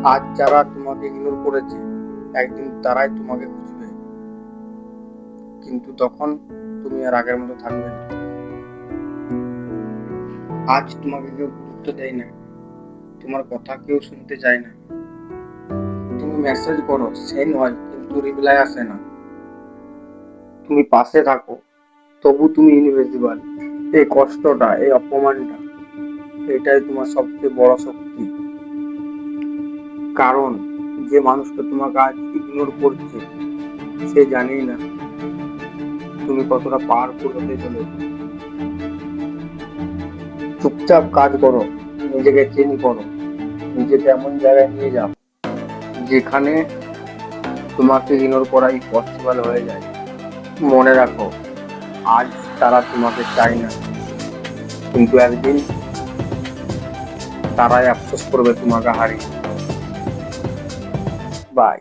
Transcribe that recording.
আজ যারা তোমাকে ইগনোর করেছে একদিন তারাই তোমাকে খুঁজবে, কিন্তু তখন তুমি আর আগের মতো থাকবে না। আজ তোমাকে কেউ গুরুত্ব দেয় না, তোমার কথা কেউ শুনতে চায় না। তুমি মেসেজ করো, সেন্ড হয়, কিন্তু রিপ্লাই আসে না। তুমি পাশে থাকো, তবু তুমি ইনভিজিবল। এই কষ্টটা, এই অপমানটা, এটাই তোমার সবচেয়ে বড় শক্তি। কারণ যে মানুষটা তোমাকে আজ ইগনোর করছে সে জানেই না তুমি কতটা পাওয়ারফুল হতে চলেছো। চুপচাপ কাজ করো, নিজেকে চেঞ্জ করো, নিজেকে এমন জায়গায় নিয়ে যাও যেখানে তোমাকে ইগনোর করাই পসিবল হয়ে যায়। মনে রাখো, আজ তারা তোমাকে চায় না, কিন্তু একদিন তারাই আফসোস করবে তোমাকে হারিয়ে। বাই।